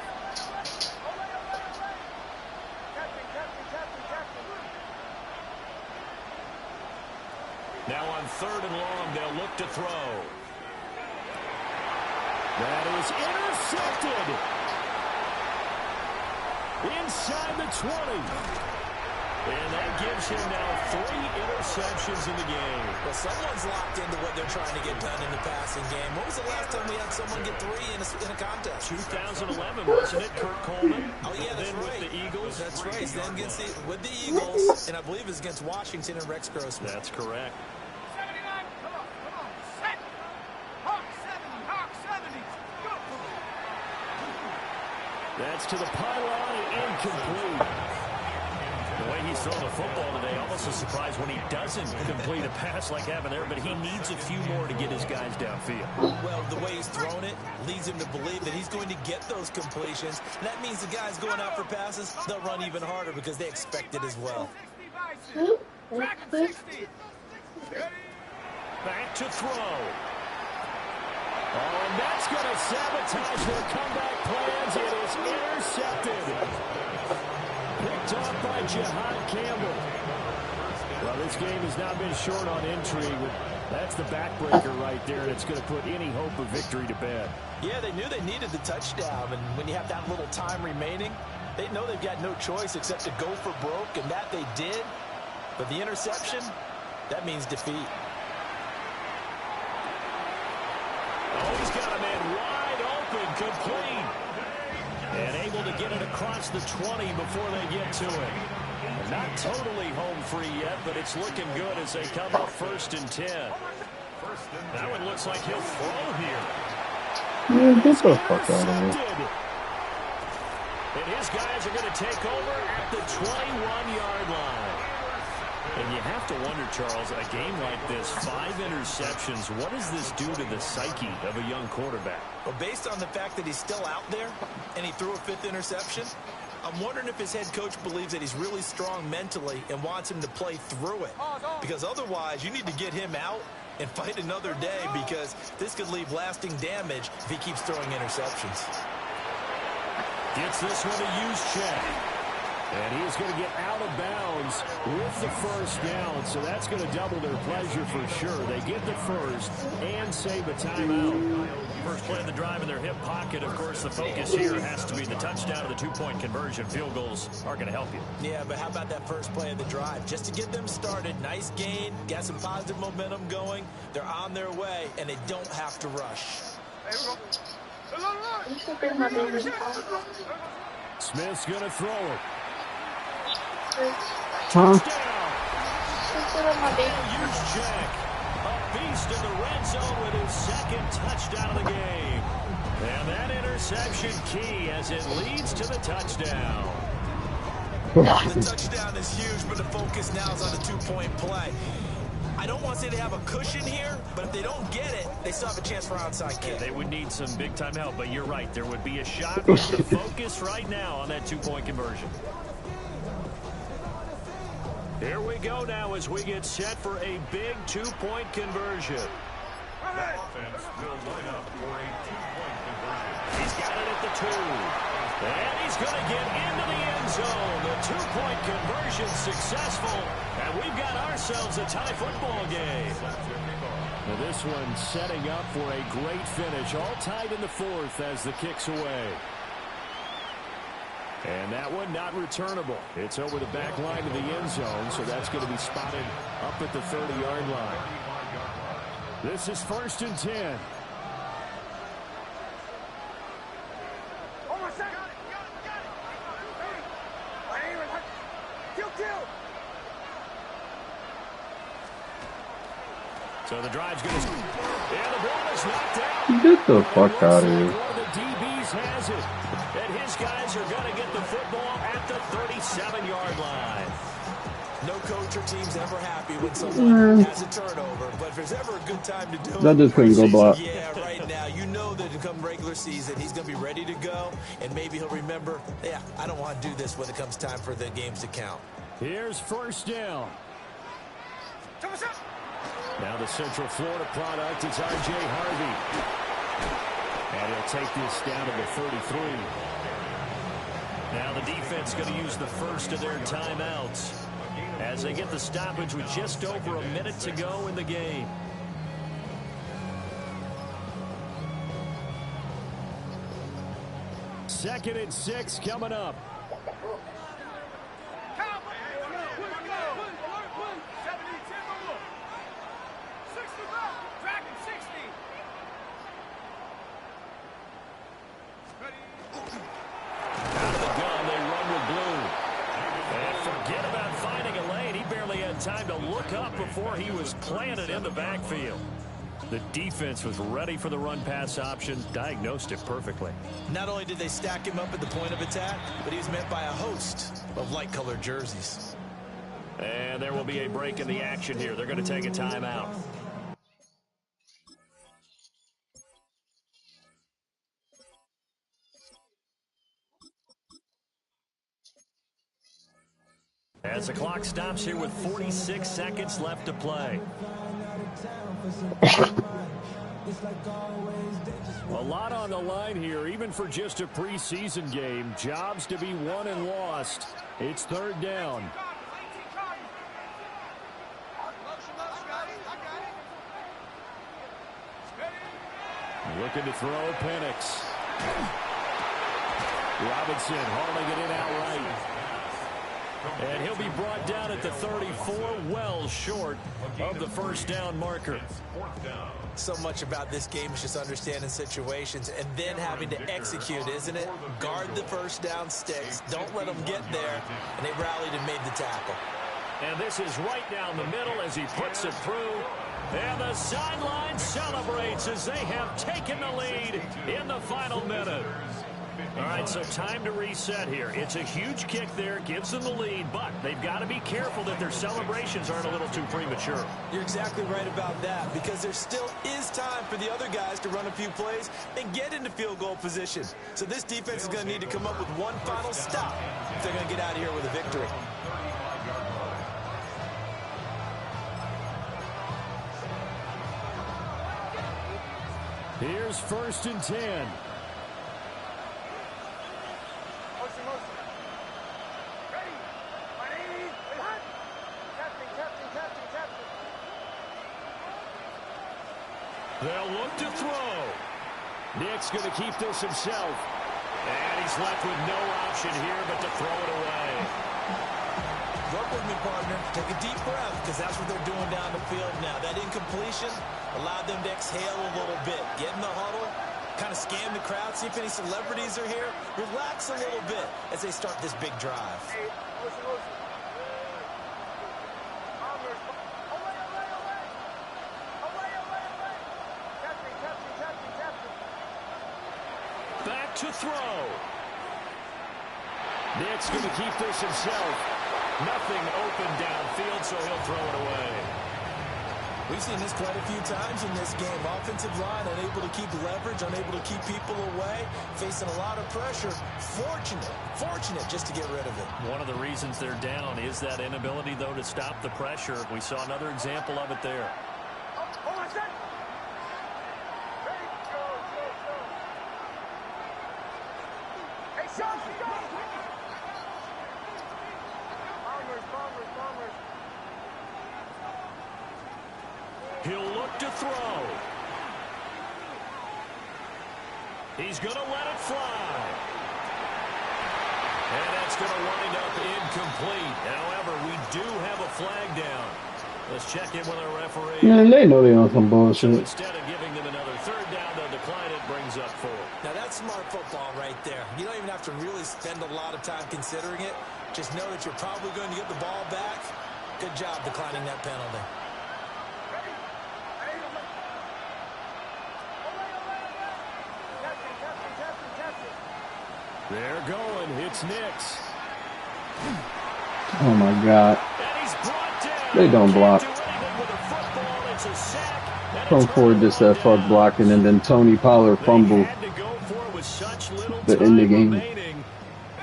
Now on 3rd and long, they'll look to throw. That is intercepted. Inside the 20. And that gives him now 3 interceptions in the game. Well, someone's locked into what they're trying to get done in the passing game. When was the last time we had someone get 3 in a contest? 2011, wasn't it, Kurt Coleman? Oh, yeah, that's then right. With the Eagles. That's right. Then with the Eagles, and I believe it's against Washington and Rex Grossman. That's correct. 79, come on, set. Hawk 70, Hawk 70, go. That's to the pylon and incomplete. The way he's throwing the football today, almost a surprise when he doesn't complete a pass like happened there, but he needs a few more to get his guys downfield. Well, the way he's thrown it leads him to believe that he's going to get those completions. And that means the guys going out for passes, they'll run even harder because they expect it as well. 60 Track 60. Back to throw. Oh, and that's going to sabotage their comeback plans. It is intercepted. Picked off by Jihad Campbell. Well, this game has now been short on intrigue. That's the backbreaker right there, and it's going to put any hope of victory to bed. Yeah, they knew they needed the touchdown, and when you have that little time remaining, they know they've got no choice except to go for broke, and that they did. But the interception, that means defeat. Oh, he's got a man wide open, complete. And able to get it across the 20 before they get to it. Not totally home free yet, but it's looking good as they come up 1st and 10. That one looks like he'll throw here. Man, get the fuck out of here. And his guys are going to take over at the 21-yard line. And you have to wonder, Charles, a game like this, 5 interceptions, what does this do to the psyche of a young quarterback? Well, based on the fact that he's still out there and he threw a 5th interception, I'm wondering if his head coach believes that he's really strong mentally and wants him to play through it. Because otherwise, you need to get him out and fight another day because this could leave lasting damage if he keeps throwing interceptions. Gets this one a use check. And he's going to get out of bounds with the first down, so that's going to double their pleasure for sure. They get the first and save a timeout. First play of the drive in their hip pocket. Of course, the focus here has to be the touchdown of the 2-point conversion. Field goals are going to help you. Yeah, but how about that first play of the drive? Just to get them started, nice gain, got some positive momentum going. They're on their way, and they don't have to rush. Smith's going to throw it. Huh? Use check. A beast in the red zone with his 2nd touchdown of the game. And that interception key as it leads to the touchdown. The touchdown is huge, but the focus now is on the 2-point play. I don't want to say they have a cushion here, but if they don't get it, they still have a chance for onside kick. They would need some big-time help, but you're right. There would be a shot with the focus right now on that 2-point conversion. Here we go now as we get set for a big 2-point conversion. The offense will line up for a 2-point conversion. He's got it at the 2. And he's going to get into the end zone. The 2-point conversion successful. And we've got ourselves a tie football game. Now this one setting up for a great finish. All tied in the fourth as the kick's away. And that one not returnable. It's over the back line of the end zone, so that's going to be spotted up at the 30-yard line. This is 1st and 10. So the drive's going to... Yeah, the ball is knocked out. Get the fuck out of here. One of the DBs has it. And his guys are going to get the football at the 37-yard line. No coach or team's ever happy when someone has a turnover, but if there's ever a good time to do it, That just couldn't go block. yeah, right now, you know that come regular season, he's going to be ready to go, and maybe he'll remember, yeah, I don't want to do this when it comes time for the games to count. Here's 1st down. Now the Central Florida product, it's R.J. Harvey. And he'll take this down to the 33. Now the defense going to use the first of their timeouts as they get the stoppage with just over a minute to go in the game. Second and 6 coming up. Time to look up before he was planted in the backfield. The defense was ready for the run-pass option, diagnosed it perfectly. Not only did they stack him up at the point of attack, but he was met by a host of light-colored jerseys. And there will be a break in the action here. They're going to take a timeout. As the clock stops here with 46 seconds left to play. A lot on the line here, even for just a preseason game. Jobs to be won and lost. It's 3rd down. Looking to throw, Penix. Robinson hauling it in outright. And he'll be brought down at the 34, well short of the 1st down marker. So much about this game is just understanding situations and then having to execute, isn't it? Guard the 1st down sticks. Don't let them get there. And they rallied and made the tackle. And this is right down the middle as he puts it through. And the sideline celebrates as they have taken the lead in the final minute. All right, so time to reset here. It's a huge kick there, gives them the lead, but they've got to be careful that their celebrations aren't a little too premature. You're exactly right about that, because there still is time for the other guys to run a few plays and get into field goal position. So this defense is going to need to come up with one final stop if they're going to get out of here with a victory. Here's 1st and 10. They'll look to throw. Nick's going to keep this himself. And he's left with no option here but to throw it away. Work with me, partner. Take a deep breath, because that's what they're doing down the field now. That incompletion allowed them to exhale a little bit. Get in the huddle, kind of scan the crowd, see if any celebrities are here. Relax a little bit as they start this big drive. Back to throw. Nick's going to keep this himself. Nothing open downfield, so he'll throw it away. We've seen this quite a few times in this game. Offensive line unable to keep leverage, unable to keep people away, facing a lot of pressure. Fortunate just to get rid of it. One of the reasons they're down is that inability, though, to stop the pressure. We saw another example of it there. He'll look to throw. He's going to let it fly. And that's going to wind up incomplete. However, we do have a flag down. Let's check in with our referee. Man, they know they on some So bullshit. instead of giving them another third down, they'll decline it, brings up 4. Now, that's smart football right there. You don't even have to really spend a lot of time considering it. Just know that you're probably going to get the ball back. Good job declining that penalty. They're going. It's Nix. Oh my God. And he's brought down. They don't block. Can't do anything with a football. It's a sack. And Come it's forward just that fuck down. blocking, and then Tony Pollard They fumbled had to go for it with such little to time end the game. remaining.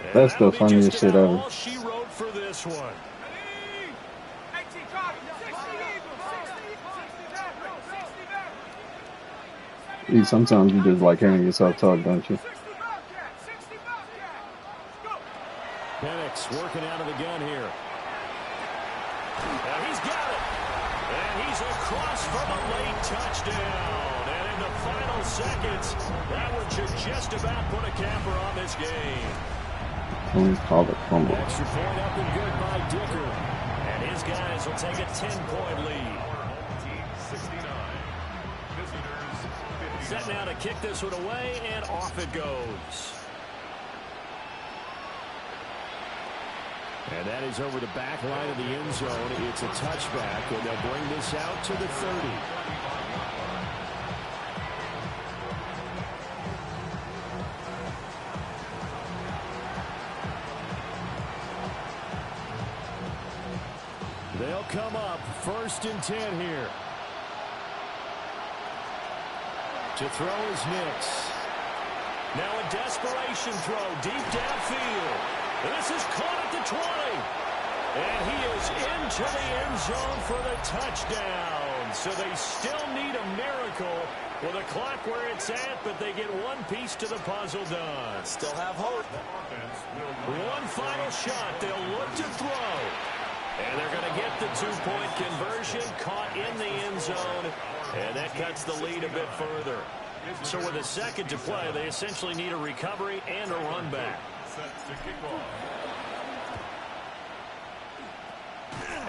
And That's the that'll be funniest just shit about ever. all she wrote for this one. 18 targets, 60 Eagles, 60 back, 60 back. Sometimes you just like hearing yourself talk, don't you? 60 Bobcat, 60 Bobcat. Go. Penix working out of the gun here. And he's got it. And he's across from a late touchdown. And in the final seconds, that one should just about put a capper on this game. Tony Pollard fumbled. Extra point up and good by Dicker. And his guys will take a 10-point lead. Our home team 69. Visitors 59. Set now to kick this one away, and off it goes. And that is over the back line of the end zone. It's a touchback, and they'll bring this out to the 30. They'll come up 1st and 10 here. To throw is Nix. Now a desperation throw deep downfield. This is caught at the 20. And he is into the end zone for the touchdown. So they still need a miracle with a clock where it's at, but they get one piece to the puzzle done. Still have hope. Offense will One final shot. They'll look to throw. And they're going to get the 2-point conversion, caught in the end zone, and that cuts the lead a bit further. So with a second to play, they essentially need a recovery and a run back. set to kick off.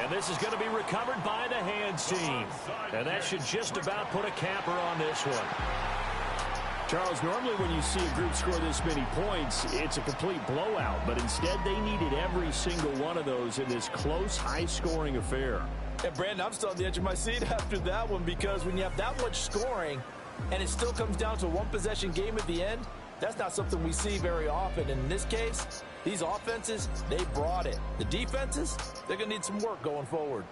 And this is going to be recovered by the hands team. And that should just about put a capper on this one. Charles, normally when you see a group score this many points, it's a complete blowout. But instead, they needed every single one of those in this close, high-scoring affair. And Brandon, I'm still on the edge of my seat after that one, because when you have that much scoring and it still comes down to a one-possession game at the end, that's not something we see very often. And in this case, these offenses, they brought it. The defenses, they're going to need some work going forward.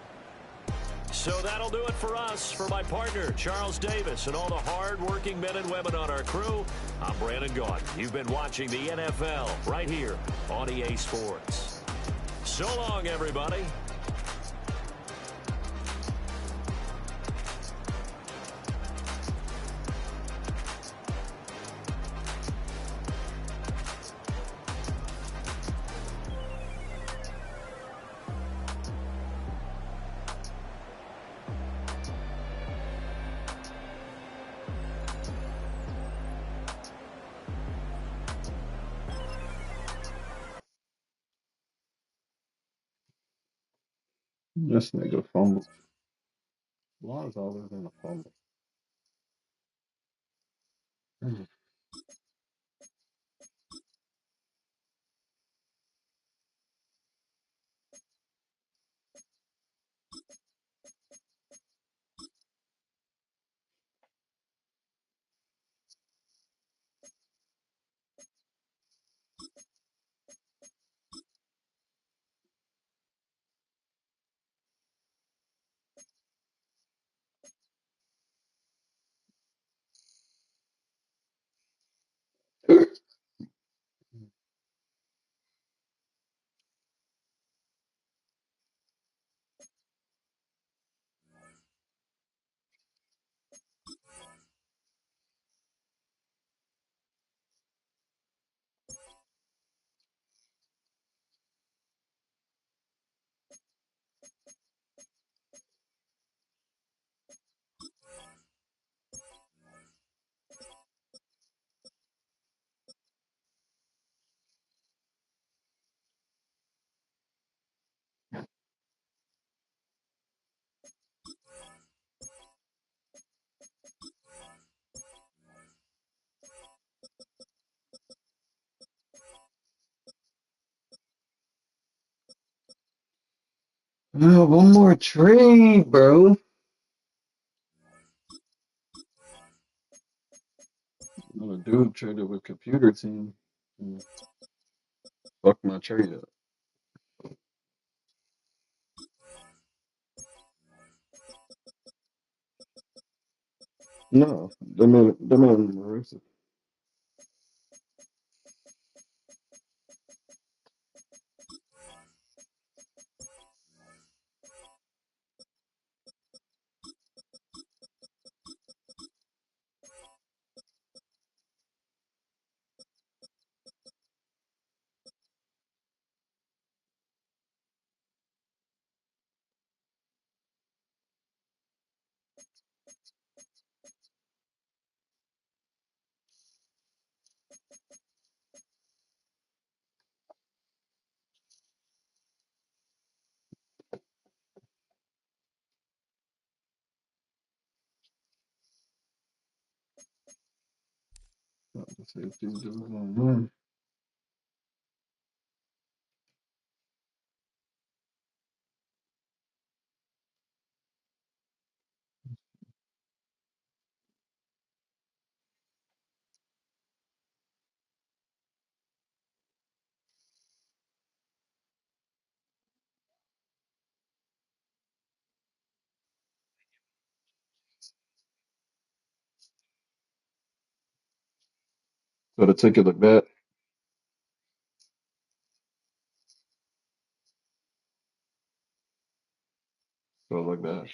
So that'll do it for us. For my partner, Charles Davis, and all the hard-working men and women on our crew, I'm Brandon Gaudin. You've been watching the NFL right here on EA Sports. So long, everybody. This nigga fumble. Why is always in a fumble? One more trade, bro. Another dude traded with computer team. Fuck my trade up. No, the man Marissa. Let's see if these dudes online. So the ticket look bad. So it look bad.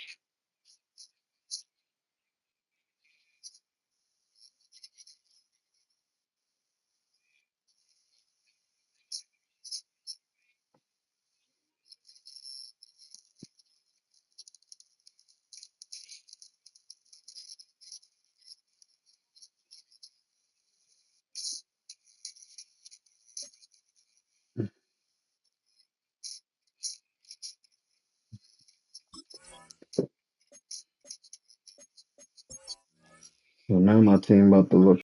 So now my team about to look